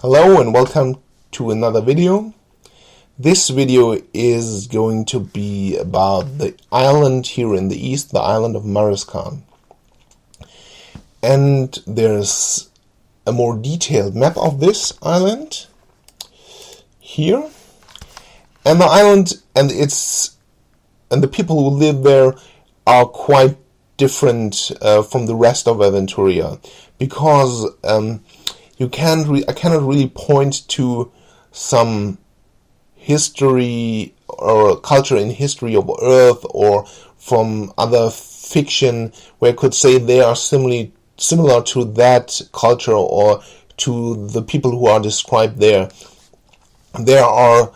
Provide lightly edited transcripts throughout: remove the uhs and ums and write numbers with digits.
Hello and welcome to another video. This video is going to be about the island here in the east, the island of Maraskan. And there's a more detailed map of this island here. And the island and the people who live there are quite different from the rest of Aventuria, because I cannot really point to some history or culture in history of Earth or from other fiction where I could say they are similar to that culture or to the people who are described there. There are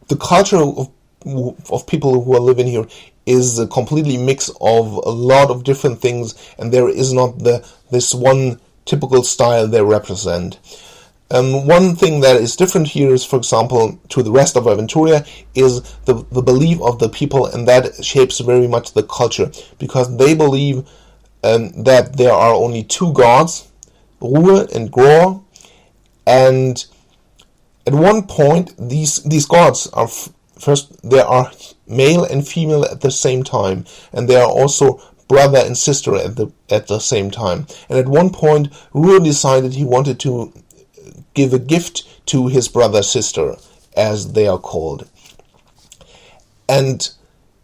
the culture of people who are living here is a completely mix of a lot of different things, and there is not this one typical style they represent. One thing that is different here is, for example, to the rest of Aventuria, is the belief of the people, and that shapes very much the culture, because they believe that there are only two gods, Ruhe and Gror, and at one point these gods are they are male and female at the same time, and they are also brother and sister at the same time. And at one point, Ruhr decided he wanted to give a gift to his brother-sister, as they are called. And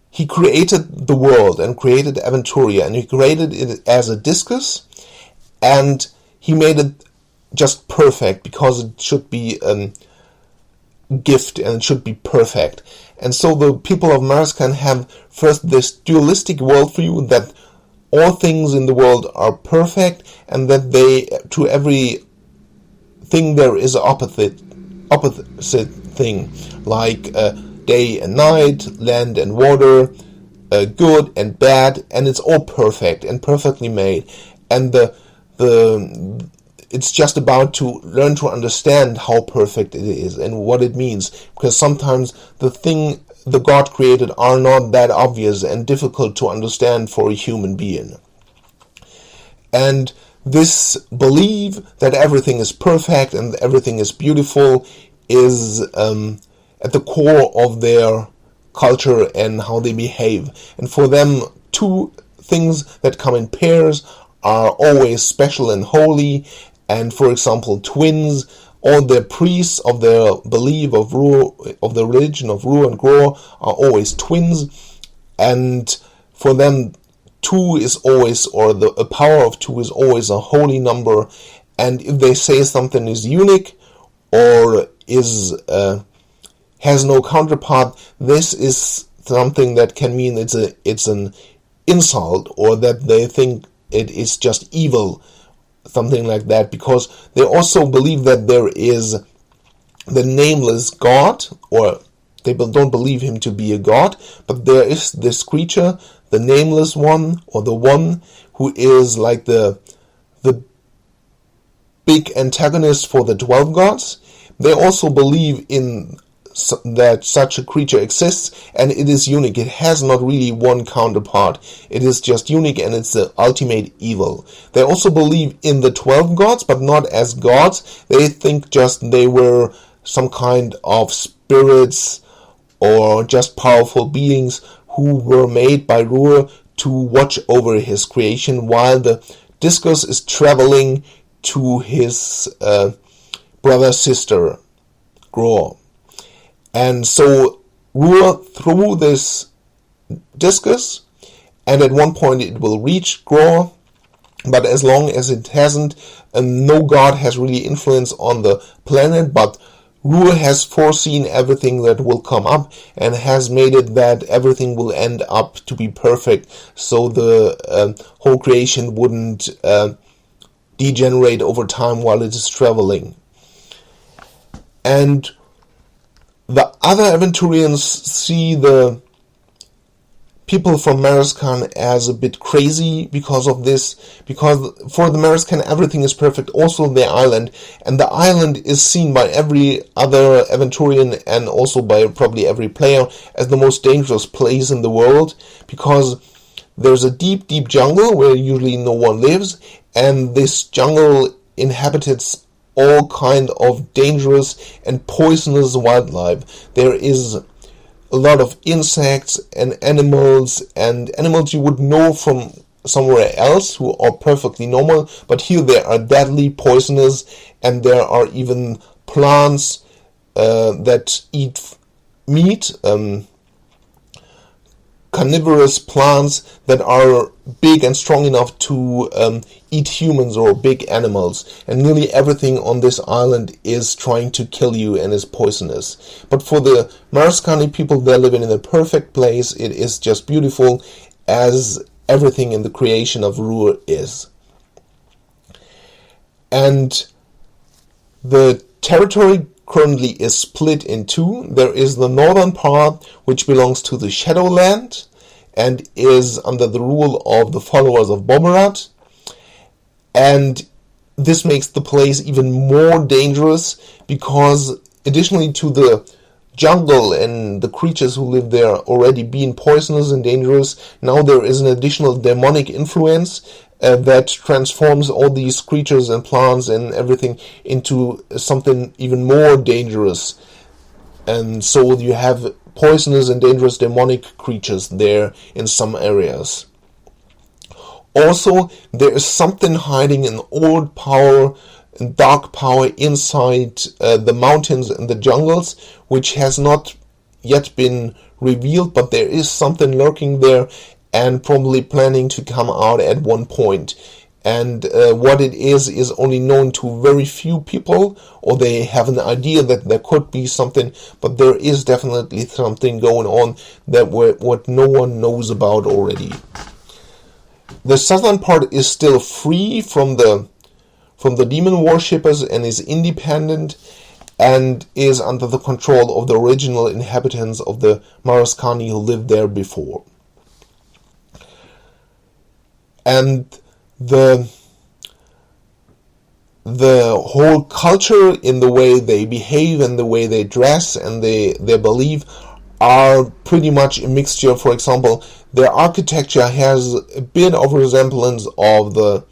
he created the world and created Aventuria, and he created it as a discus, and he made it just perfect, because it should be a gift and it should be perfect. And so the people of Maraskan have first this dualistic worldview that all things in the world are perfect, and that to every thing there is an opposite thing, like day and night, land and water, good and bad, and it's all perfect and perfectly made. And it's just about to learn to understand how perfect it is and what it means, because sometimes the God created are not that obvious and difficult to understand for a human being. And this belief that everything is perfect and everything is beautiful is at the core of their culture and how they behave. And for them, two things that come in pairs are always special and holy. And for example, twins, all the priests of their belief of the religion of Ruhr and Gror are always twins, and for them, two is always, or a power of two is always a holy number. And if they say something is unique or has no counterpart, this is something that can mean it's an insult, or that they think it is just evil. Something like that, because they also believe that there is the nameless God, or they don't believe him to be a god, but there is this creature, the nameless one, or the one who is like the big antagonist for the 12 gods. They also believe in that such a creature exists, and it is unique. It has not really one counterpart. It is just unique, and it's the ultimate evil. They also believe in the 12 gods, but not as gods. They think just they were some kind of spirits or just powerful beings who were made by Ruhr to watch over his creation while the discus is traveling to his brother-sister, Gror. And so Ruhr threw this discus, and at one point it will reach Gror, but as long as it hasn't, no god has really influence on the planet, but Ruhr has foreseen everything that will come up and has made it that everything will end up to be perfect, so the whole creation wouldn't degenerate over time while it is traveling. And the other Aventurians see the people from Maraskan as a bit crazy because of this, because for the Maraskan everything is perfect, also the island, and the island is seen by every other Aventurian and also by probably every player as the most dangerous place in the world, because there's a deep, deep jungle where usually no one lives, and this jungle inhabits all kind of dangerous and poisonous wildlife. There is a lot of insects and animals you would know from somewhere else who are perfectly normal, but here they are deadly poisonous, and there are even plants that eat meat, carnivorous plants that are big and strong enough to eat humans or big animals, and nearly everything on this island is trying to kill you and is poisonous. But for the Maraskan people, they're living in a perfect place. It is just beautiful, as everything in the creation of Ruhr is. And the territory currently is split in two. There is the northern part, which belongs to the Shadowland and is under the rule of the followers of Bommerat, and this makes the place even more dangerous because, additionally to the jungle and the creatures who live there already being poisonous and dangerous, now there is an additional demonic influence that transforms all these creatures and plants and everything into something even more dangerous. And so you have poisonous and dangerous demonic creatures there in some areas. Also, there is something hiding, an old power and dark power inside the mountains and the jungles, which has not yet been revealed, but there is something lurking there and probably planning to come out at one point. And what it is only known to very few people, or they have an idea that there could be something, but there is definitely something going on that what no one knows about already. The southern part is still free from the demon worshippers and is independent and is under the control of the original inhabitants of the Maraskani who lived there before. And the whole culture in the way they behave and the way they dress and they believe are pretty much a mixture. For example, their architecture has a bit of resemblance of the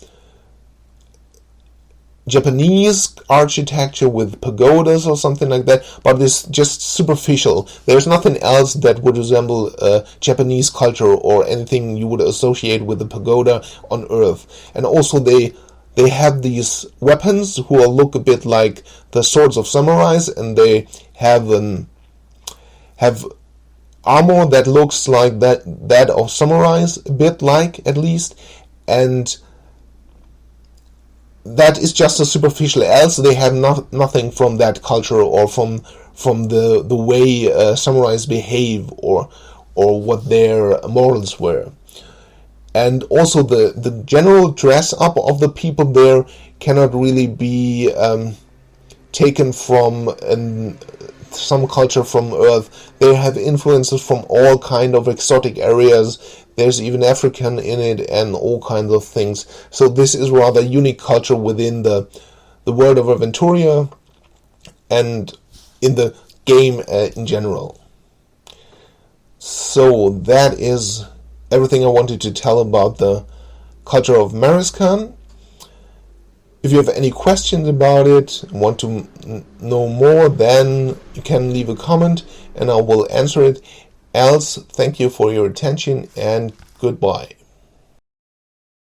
Japanese architecture with pagodas or something like that, but it's just superficial. There's nothing else that would resemble Japanese culture or anything you would associate with the pagoda on Earth. And also they have these weapons who look a bit like the swords of samurais, and they have armor that looks like that of samurais, a bit like, at least, and that is just a superficial. Else they have nothing from that culture or from the way samurais behave or what their morals were. And also the general dress up of the people there cannot really be taken from some culture from Earth. They have influences from all kind of exotic areas. There's even African in it and all kinds of things. So this is rather unique culture within the world of Aventuria and in the game in general. So that is everything I wanted to tell about the culture of Maraskan. If you have any questions about it, want to know more, then you can leave a comment and I will answer it. Else, thank you for your attention and goodbye.